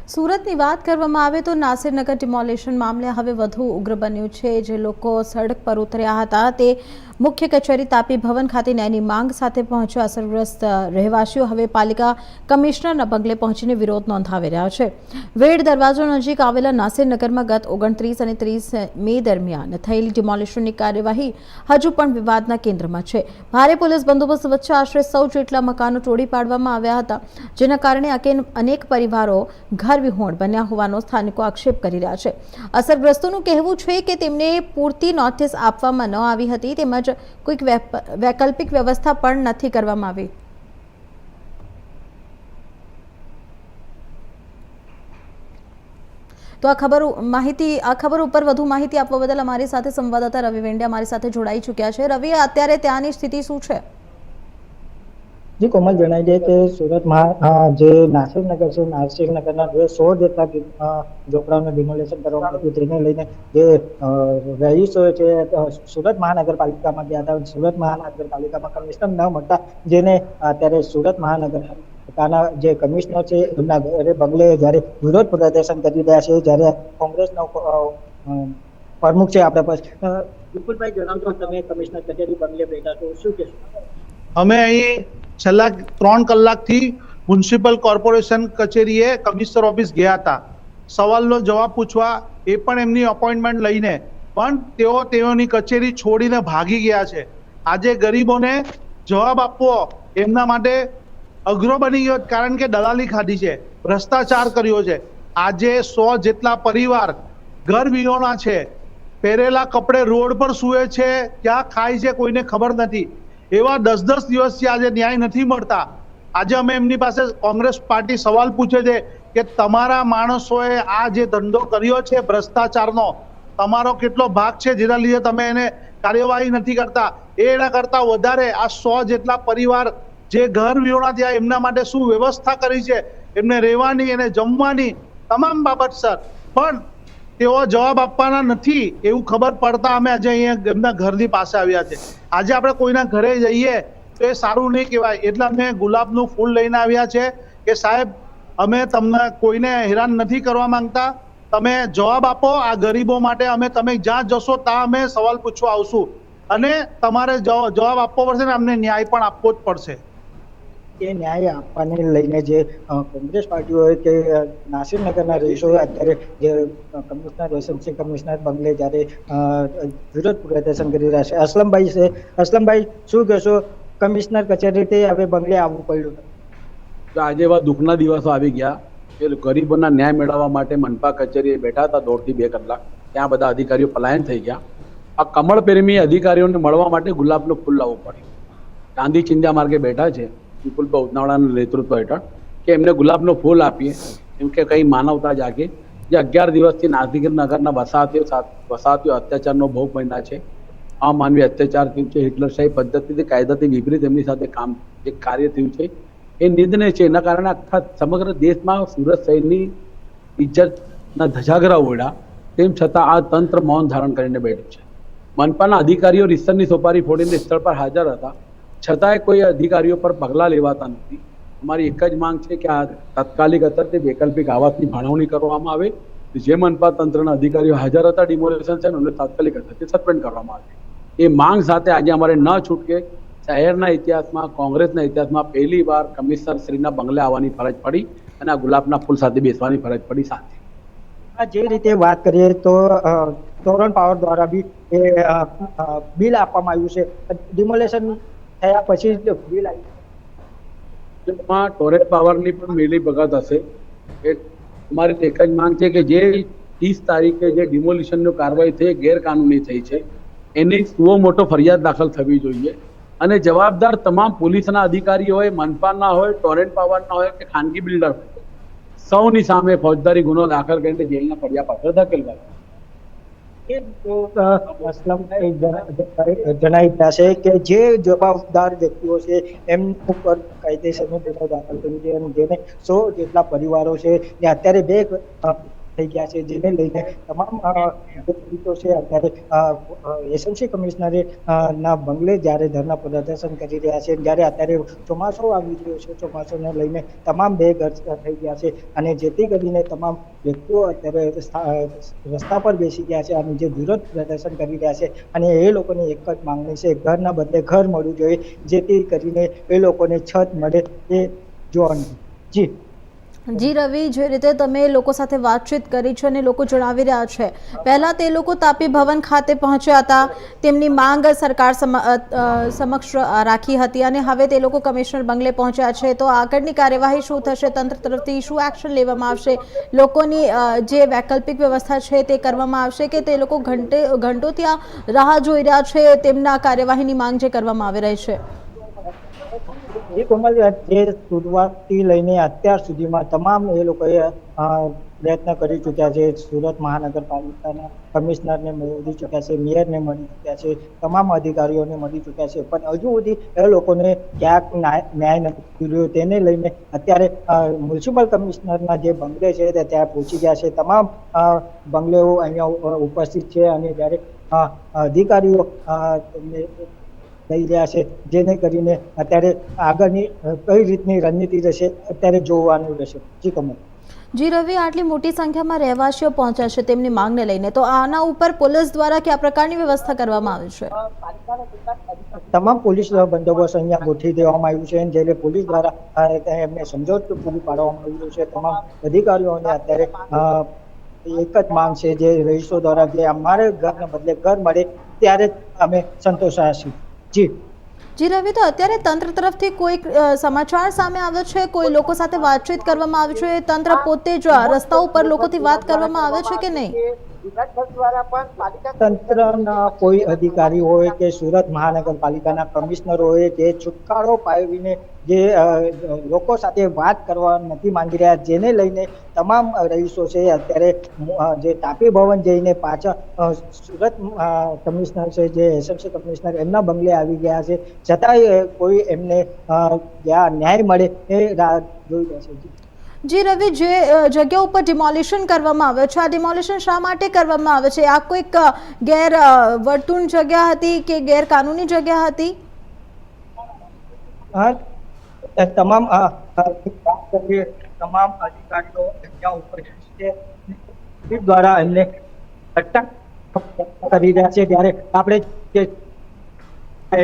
સુરતની વાત કરવામાં આવે તો નાસિરનગર ડિમોલેશન મામલે હવે વધુ ઉગ્ર બન્યું છે। જે લોકો સડક પર ઉતર્યા હતા તે મુખ્ય કચેરી તાપી ભવન ખાતે ન્યાયની માંગ સાથે પહોંચ્યા। અસરગ્રસ્ત રહેવાસીઓ હવે પાલિકા કમિશનરના બંગલે પહોંચીને વિરોધ નોંધાવી રહ્યા છે। વેડ દરવાજો નજીક આવેલા નાસિરનગરમાં ગત 29 અને 30 મે દરમિયાન થયેલી ડિમોલેશનની કાર્યવાહી હજુ પણ વિવાદના કેન્દ્રમાં છે। ભારે પોલીસ બંદોબસ્ત વચ્ચે આશરે 100 જેટલા મકાનો તોડી પાડવામાં આવ્યા હતા, જેના કારણે અનેક પરિવારો ઘર વિહોણ બન્યા હોવાનો સ્થાનિકો આક્ષેપ કરી રહ્યા છે। અસરગ્રસ્તોનું કહેવું છે કે તેમને પૂરતી નોટિસ આપવામાં ન આવી હતી તેમજ કોઈક વૈકલ્પિક વ્યવસ્થા પણ નથી કરવામાં આવી। તો આ ખબર ઉપર વધુ માહિતી આપવા બદલ અમારી સાથે સંવાદદાતા રવિ વેંડિયા અમારી સાથે જોડાઈ ચૂક્યા છે। રવિ, અત્યારે ત્યાંની સ્થિતિ શું છે? जी कोमल जणाई दे कि सूरत में जे नासिरनगर से नासिरनगरना 100 જેટલા ઝોપડાઓનું ડિમોલેશન કરવામાં આવ્યું તેને લઈને જે રહીશો છે સુરત મહાનગરપાલિકામાં ગયા હતા। સુરત મહાનગરપાલિકામાં કમિશનર ન મળતા જેને અત્યારે સુરત મહાનગરપાલિકાના જે કમિશનર છે એમના ઘરે બંગલે જ્યારે વિરોધ પ્રદર્શન કરી રહ્યા છે, જ્યારે કોંગ્રેસનો પ્રમુખ છે આપણા પાસે વિપુલભાઈ, જણાવજો તમે કમિશનર કચેરી બંગલે બેઠા છો, શું કહેશો? અમે અહીં છેલ્લા 3 કલાકથી મ્યુનિસિપલ કોર્પોરેશન કચેરીએ કમિશનર ઓફિસ ગયા હતા સવાલનો જવાબ પૂછવા, એ પણ એમની અપોઇન્ટમેન્ટ લઈને, પણ તેઓની કચેરી છોડીને ભાગી ગયા છે। આજે ગરીબોને જવાબ આપવો એમના માટે અઘરો બની ગયો, કારણ કે દલાલી ખાધી છે, ભ્રષ્ટાચાર કર્યો છે। આજે 100 જેટલા પરિવાર ઘર વિહોણા છે, પહેરેલા કપડે રોડ પર સૂવે છે, ક્યાં ખાય છે કોઈને ખબર નથી। એવા 10-10 દિવસથી આજે ન્યાય નથી મળતા। આજે અમે એમની પાસે કોંગ્રેસ પાર્ટી સવાલ પૂછે છે કે તમારા માણસોએ આ જે ધંધો કર્યો છે ભ્રષ્ટાચારનો, તમારો કેટલો ભાગ છે જેના લીધે તમે એને કાર્યવાહી નથી કરતા? એના કરતા વધારે આ 100 જેટલા પરિવાર જે ઘર વિહોણા થયા એમના માટે શું વ્યવસ્થા કરી છે, એમને રહેવાની અને જમવાની તમામ બાબત સર, પણ તેઓ જવાબ આપવાના નથી એવું ખબર પડતા અમે આજે અહીંયા એમના ઘરની પાસે આવ્યા છે। આજે આપણે કોઈના ઘરે જઈએ તો એ સારું નહીં કહેવાય, એટલે અમે ગુલાબનું ફૂલ લઈને આવ્યા છે કે સાહેબ, અમે તમને કોઈને હેરાન નથી કરવા માંગતા, તમે જવાબ આપો આ ગરીબો માટે। અમે તમે જ્યાં જશો ત્યાં અમે સવાલ પૂછવા આવશું અને તમારે જવાબ આપવો પડશે ને અમને ન્યાય પણ આપવો જ પડશે। એ ન્યાય આપવાને લઈને જે કોંગ્રેસ પાર્ટી હોય કે નાસિરનગરના રહીશોએ અત્યારે જે કમિશનર રેસિડેન્સી કમિશનર બંગલે જ્યારે વિરોધ પ્રદર્શન કરી રહ્યા છે। અસલમભાઈ છે, અસલમભાઈ શું કહેશો? કમિશનર કચેરીથી હવે બંગલે આવવું પડ્યું? આજે એવા દુઃખના દિવસો આવી ગયા કે ગરીબોના ન્યાય મેળવવા માટે મનપા કચેરીએ બેઠા હતા 1.5 થી 2 કલાક, ત્યાં બધા અધિકારીઓ પલાયન થઈ ગયા। આ કમળ પ્રેમી અધિકારીઓને મળવા માટે ગુલાબનું ફૂલ લાવવું પડ્યું। ગાંધી ચિંધ્યા માર્ગે બેઠા છે વિપુલભાઈ ઉદનાવડાના નેતૃત્વ હેઠળ કે એમને ગુલાબનું ફૂલ આપીએ, કેમ કે કંઈ માનવતા જાગે। જે 11 દિવસથી નાસિરનગરના વસાહતીઓ અત્યાચારનો ભોગ બન્યા છે, અમાનવીય અત્યાચાર થયું છે, હિટલરશાહી પદ્ધતિથી કાયદાથી વિપરીત એમની સાથે જે કાર્ય થયું છે એ નિંદનીય છે। એના કારણે આખા સમગ્ર દેશમાં સુરત શહેરની ઇજ્જતના ધજાગરા ઉડ્યા, તેમ છતાં આ તંત્ર મૌન ધારણ કરીને બેઠું છે। મનપાના અધિકારીઓ રીસરની સોપારી ફોડીને સ્થળ પર હાજર હતા, છતાંય કોઈ અધિકારીઓ પર પગલાં લેવાતા નથી। અમારી એક જ માંગ છે કે આ તાત્કાલિક અસરથી વૈકલ્પિક આવાસની ફાળવણી કરવામાં આવે। જે મનપા તંત્રના અધિકારીઓ હાજર હતા ડિમોલેશન છે એમને તાત્કાલિક અસરથી સસ્પેન્ડ કરવામાં આવે। એ માંગ સાથે આજે અમારે ન છૂટકે શહેરના ઇતિહાસમાં, કોંગ્રેસના ઇતિહાસમાં પહેલી વાર કમિશનર શ્રીના બંગલે આવવાની ફરજ પડી અને આ ગુલાબના ફૂલ સાથે બેસવાની ફરજ પડી। સાથે જે રીતે વાત કરીએ તો તોરણ પાવર દ્વારા બી એ બિલ આપવામાં આવ્યું છે, ડિમોલેશન થયા પછી બિલ આવ્યું, ટોરેન્ટ પાવરની પણ મિલીભગત હશે। એ અમારી એક જ માંગ છે કે જે 30 તારીખે જે ડિમોલિશનની કાર્યવાહી થઈ ગેરકાનૂની થઈ છે એની સુઓ મોટો ફરિયાદ દાખલ થવી જોઈએ અને જવાબદાર તમામ પોલીસના અધિકારીઓ હોય, મનપાના હોય, ટોરેન્ટ પાવરના હોય કે ખાનગી બિલ્ડર હોય, સૌની સામે ફોજદારી ગુનો દાખલ કરીને જેલના ફરિયાદ પાછળ ધકેલવાય। જણાવી છે કે જે જવાબદાર વ્યક્તિઓ છે એમ ઉપર કાયદેસરનો ગુનો દાખલ કર્યો છે અને જેને 100 જેટલા પરિવારો છે એ અત્યારે થઈ ગયા છે, જેને લઈને તમામ જે પીડિતો છે અત્યારે એસએમસી કમિશનરે ના બંગલે જ્યારે ધરના પ્રદર્શન કરી રહ્યા છે, જ્યારે અત્યારે ચોમાસું આવી રહ્યો છે, ચોમાસાને લઈને તમામ બેઘર થઈ ગયા છે અને જેથી કરીને તમામ વ્યક્તિઓ અત્યારે રસ્તા પર બેસી ગયા છે અને જે વિરોધ પ્રદર્શન કરી રહ્યા છે અને એ લોકોની એક જ માંગણી છે, ઘરના બદલે ઘર મળવું જોઈએ, જેથી કરીને એ લોકોને છત મળે એ જોવાનું. જી રવિ, જે રીતે તમે લોકો સાથે વાતચીત કરી છે અને લોકો જણાવી રહ્યા છે, પહેલા તે લોકો તાપી ભવન ખાતે પહોંચ્યા હતા, તેમની માંગ સરકાર સમક્ષ રાખી હતી અને હવે તે લોકો કમિશનર બંગલે પહોંચ્યા છે, તો આગળની કાર્યવાહી શું થશે? તંત્ર તરફથી શું એક્શન લેવામાં આવશે? લોકોની જે વૈકલ્પિક વ્યવસ્થા છે તે કરવામાં આવશે કે તે લોકો ઘંટો ત્યાં રાહ જોઈ રહ્યા છે તેમના કાર્યવાહીની માંગ જે કરવામાં આવી રહી છે? જે કોમલ, જે શરૂઆતથી લઈને અત્યાર સુધીમાં તમામ એ લોકોએ પ્રયત્ન કરી ચૂક્યા છે. સુરત મહાનગરપાલિકાના કમિશનરને મળી ચૂક્યા છે, મેયરને મળી ચૂક્યા છે, તમામ અધિકારીઓને મળી ચૂક્યા છે, પણ હજુ સુધી એ લોકોને ક્યાંક ન્યાય નથી મળ્યો. તેને લઈને અત્યારે મ્યુનિસિપલ કમિશનરના જે બંગલે છે તે ત્યાં પહોંચી ગયા છે. તમામ બંગલેઓ અહીંયા ઉપસ્થિત છે અને જ્યારે અધિકારીઓ લઈ રહ્યા છે, જેને કરીને અત્યારે આગળની કઈ રીતની રણનીતિ રહેશે અત્યારે જોવાનું રહેશે. જી કમલ. જી રવિ, આટલી મોટી સંખ્યામાં રહેવાસીઓ પહોંચ્યા છે તેમની માંગને લઈને, તો આના ઉપર પોલીસ દ્વારા કયા પ્રકારની વ્યવસ્થા કરવામાં આવી છે? તમામ પોલીસ બંદોબસ્ત અહીંયા ગોઠવી દેવામાં આવ્યું છે, જ્યારે પોલીસ દ્વારા એમને સમજૂતી પૂરી પાડવામાં આવ્યું છે. તમામ અધિકારીઓને અત્યારે એક જ માંગ છે, જે રહીશો દ્વારા, જે અમારે ઘરને બદલે ઘર મળે ત્યારે જ અમે સંતોષાયા છીએ. જી રવિ, તો અત્યારે તંત્ર તરફથી કોઈ સમાચાર સામે આવ્યો છે? કોઈ લોકો સાથે વાતચીત કરવામાં આવી છે? તંત્ર પોતે જ રસ્તા ઉપર લોકોથી વાત કરવામાં આવે છે કે નહીં? તંત્રના કોઈ અધિકારી હોય કે સુરત મહાનગરપાલિકાના કમિશનર હોય જે છુટકારો પાવીને જે લોકો સાથે વાત કરવા નથી માંગી રહ્યા, જેને લઈને તમામ રહીશો છે અત્યારે જે તાપી ભવન જઈને પાછા સુરત કમિશનર છે, જે એસએમસી કમિશનર, એમના બંગલે આવી ગયા છે, છતાંય કોઈ એમને ન્યાય મળે એ રાહ જોઈ રહ્યા છે. જી રવિ, જે જગ્યા ઉપર ડિમોલિશન કરવામાં આવે છે, આ ડિમોલિશન શા માટે કરવામાં આવે છે? આ કોઈક વર્તુળ જગ્યા હતી કે ગેરકાનૂની જગ્યા હતી? તમામ અધિકારીઓ જગ્યા ઉપર દ્વારા એમને અટકાયત કરી રહ્યા છે, ત્યારે આપણે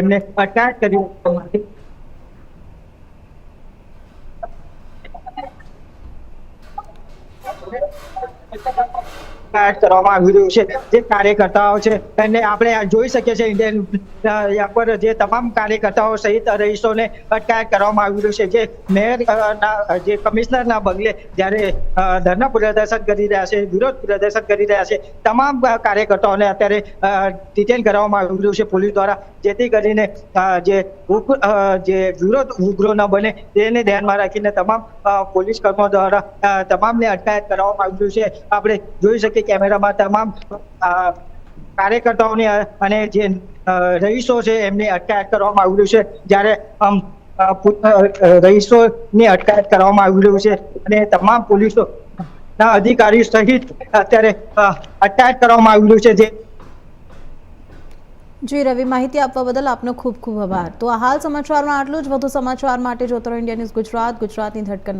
એમને અટકાયત કરી કરવામાં આવી રહ્યું છે. જે કાર્યકર્તાઓ છે એને આપણે જોઈ શકીએ છીએ, ઇન્ડિયન પર જે તમામ કાર્યકર્તાઓ સહિત રહીશોને અટકાયત કરવામાં આવી રહ્યું છે. જે મેયર જે કમિશનરના બંગલે જ્યારે ધરના પ્રદર્શન કરી રહ્યા છે, વિરોધ પ્રદર્શન કરી રહ્યા છે, તમામ કાર્યકર્તાઓને અત્યારે ડિટેન કરવામાં આવી રહ્યું છે પોલીસ દ્વારા, જેથી કરીને જે વિરોધ ઉગ્ર ન બને તેને ધ્યાનમાં રાખીને તમામ પોલીસ કર્મો દ્વારા તમામને અટકાયત કરવામાં આવી રહ્યું છે. આપણે જોઈ શકીએ કેમેરામાં તમામ કાર્યકર્તાઓને અને જે રહીશો છે એમને અટકાયત કરવામાં આવી રહ્યું છે, જ્યારે રહીશોની અટકાયત કરવામાં આવી રહ્યું છે અને તમામ પોલીસો ના અધિકારી સહિત અત્યારે અટકાયત કરવામાં આવી રહ્યું છે. જે જી રવિ, માહિતી આપવા બદલ આપનો ખૂબ ખૂબ આભાર. તો આ હાલ સમાચારમાં આટલું જ. વધુ સમાચાર માટે જોતો રહો ઇન્ડિયા ન્યૂઝ ગુજરાત, ગુજરાતની ધડકન.